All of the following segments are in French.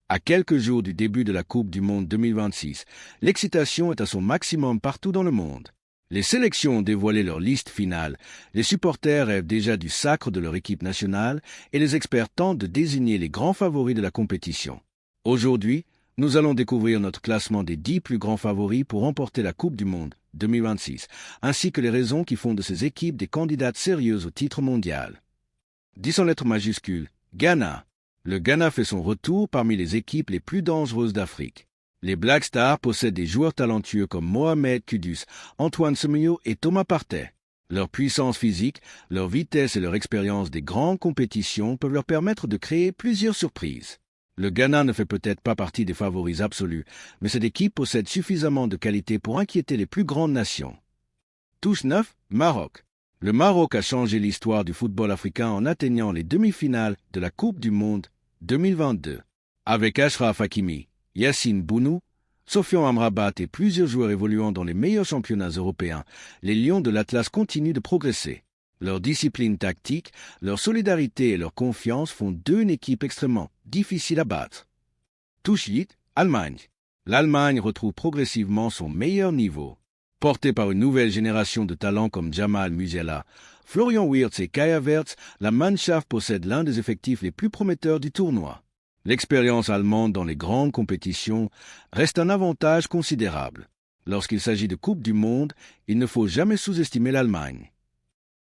À quelques jours du début de la Coupe du Monde 2026, l'excitation est à son maximum partout dans le monde. Les sélections ont dévoilé leur liste finale, les supporters rêvent déjà du sacre de leur équipe nationale et les experts tentent de désigner les grands favoris de la compétition. Aujourd'hui, nous allons découvrir notre classement des 10 plus grands favoris pour remporter la Coupe du Monde 2026, ainsi que les raisons qui font de ces équipes des candidates sérieuses au titre mondial. 10 en lettres majuscules, Ghana. Le Ghana fait son retour parmi les équipes les plus dangereuses d'Afrique. Les Black Stars possèdent des joueurs talentueux comme Mohamed Kudus, Antoine Semenyo et Thomas Partey. Leur puissance physique, leur vitesse et leur expérience des grandes compétitions peuvent leur permettre de créer plusieurs surprises. Le Ghana ne fait peut-être pas partie des favoris absolus, mais cette équipe possède suffisamment de qualité pour inquiéter les plus grandes nations. Touche 9, Maroc. Le Maroc a changé l'histoire du football africain en atteignant les demi-finales de la Coupe du Monde 2022. Avec Achraf Hakimi, Yassine Bounou, Sofiane Amrabat et plusieurs joueurs évoluant dans les meilleurs championnats européens, les Lions de l'Atlas continuent de progresser. Leur discipline tactique, leur solidarité et leur confiance font d'eux une équipe extrêmement difficile à battre. Touche 8, Allemagne. L'Allemagne retrouve progressivement son meilleur niveau. Portée par une nouvelle génération de talents comme Jamal Musiala, Florian Wirtz et Kai Havertz, la Mannschaft possède l'un des effectifs les plus prometteurs du tournoi. L'expérience allemande dans les grandes compétitions reste un avantage considérable. Lorsqu'il s'agit de Coupe du Monde, il ne faut jamais sous-estimer l'Allemagne.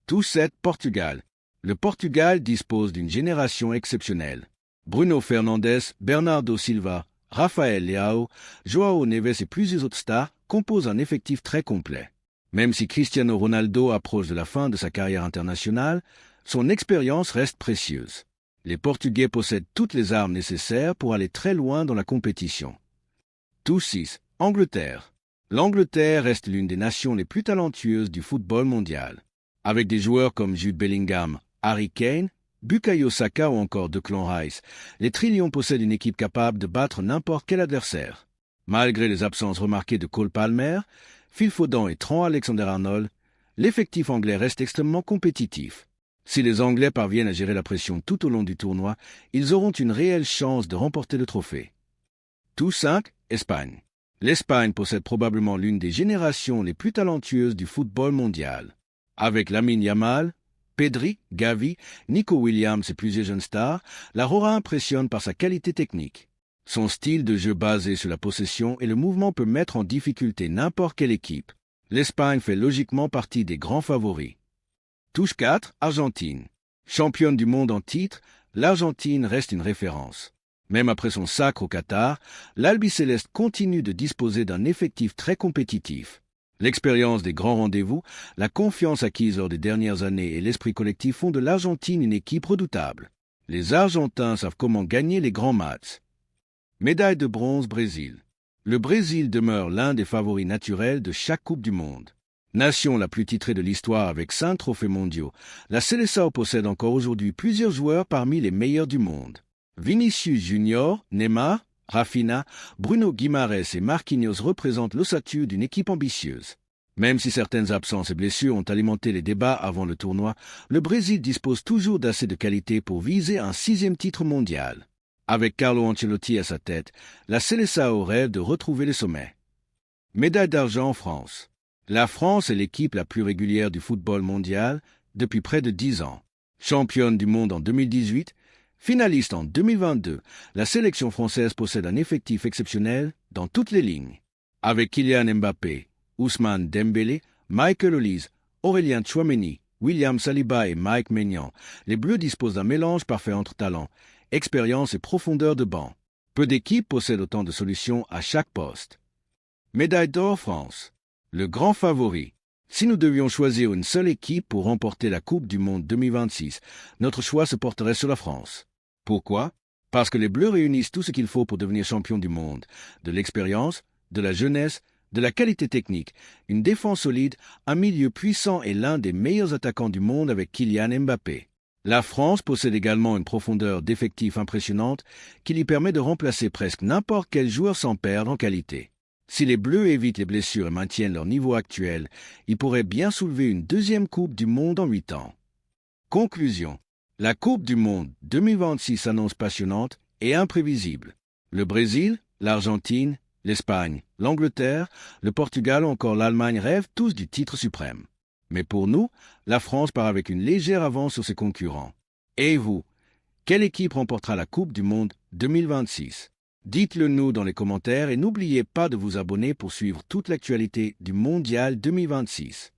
Touche 7, Portugal. Le Portugal dispose d'une génération exceptionnelle. Bruno Fernandes, Bernardo Silva, Rafael Leao, João Neves et plusieurs autres stars composent un effectif très complet. Même si Cristiano Ronaldo approche de la fin de sa carrière internationale, son expérience reste précieuse. Les Portugais possèdent toutes les armes nécessaires pour aller très loin dans la compétition. Touche 6, Angleterre. L'Angleterre reste l'une des nations les plus talentueuses du football mondial. Avec des joueurs comme Jude Bellingham, Harry Kane, Bukayo Saka ou encore Declan Rice, les Trillions possèdent une équipe capable de battre n'importe quel adversaire. Malgré les absences remarquées de Cole Palmer, Phil Foden et Trent Alexander-Arnold, l'effectif anglais reste extrêmement compétitif. Si les Anglais parviennent à gérer la pression tout au long du tournoi, ils auront une réelle chance de remporter le trophée. Touche 5, Espagne. L'Espagne possède probablement l'une des générations les plus talentueuses du football mondial. Avec Lamine Yamal, Pedri, Gavi, Nico Williams et plusieurs jeunes stars, la Rora impressionne par sa qualité technique. Son style de jeu basé sur la possession et le mouvement peut mettre en difficulté n'importe quelle équipe. L'Espagne fait logiquement partie des grands favoris. Touche 4, Argentine. Championne du monde en titre, l'Argentine reste une référence. Même après son sacre au Qatar, l'Albiceleste continue de disposer d'un effectif très compétitif. L'expérience des grands rendez-vous, la confiance acquise lors des dernières années et l'esprit collectif font de l'Argentine une équipe redoutable. Les Argentins savent comment gagner les grands matchs. Médaille de bronze Brésil. Le Brésil demeure l'un des favoris naturels de chaque Coupe du Monde. Nation la plus titrée de l'histoire avec 5 trophées mondiaux, la Seleção possède encore aujourd'hui plusieurs joueurs parmi les meilleurs du monde. Vinicius Junior, Neymar, Rafinha, Bruno Guimaraes et Marquinhos représentent l'ossature d'une équipe ambitieuse. Même si certaines absences et blessures ont alimenté les débats avant le tournoi, le Brésil dispose toujours d'assez de qualité pour viser un 6e titre mondial. Avec Carlo Ancelotti à sa tête, la Seleção rêve de retrouver le sommet. Médaille d'argent en France. La France est l'équipe la plus régulière du football mondial depuis près de 10 ans. Championne du monde en 2018, finaliste en 2022, la sélection française possède un effectif exceptionnel dans toutes les lignes. Avec Kylian Mbappé, Ousmane Dembélé, Michael Olise, Aurélien Tchouaméni, William Saliba et Mike Maignan, les Bleus disposent d'un mélange parfait entre talent, expérience et profondeur de banc. Peu d'équipes possèdent autant de solutions à chaque poste. Médaille d'or France. Le grand favori. Si nous devions choisir une seule équipe pour remporter la Coupe du Monde 2026, notre choix se porterait sur la France. Pourquoi? Parce que les Bleus réunissent tout ce qu'il faut pour devenir champion du monde. De l'expérience, de la jeunesse, de la qualité technique, une défense solide, un milieu puissant et l'un des meilleurs attaquants du monde avec Kylian Mbappé. La France possède également une profondeur d'effectifs impressionnante qui lui permet de remplacer presque n'importe quel joueur sans perdre en qualité. Si les Bleus évitent les blessures et maintiennent leur niveau actuel, ils pourraient bien soulever une 2e Coupe du Monde en 8 ans. Conclusion. La Coupe du Monde 2026 s'annonce passionnante et imprévisible. Le Brésil, l'Argentine, l'Espagne, l'Angleterre, le Portugal ou encore l'Allemagne rêvent tous du titre suprême. Mais pour nous, la France part avec une légère avance sur ses concurrents. Et vous, quelle équipe remportera la Coupe du Monde 2026? Dites-le nous dans les commentaires et n'oubliez pas de vous abonner pour suivre toute l'actualité du Mondial 2026.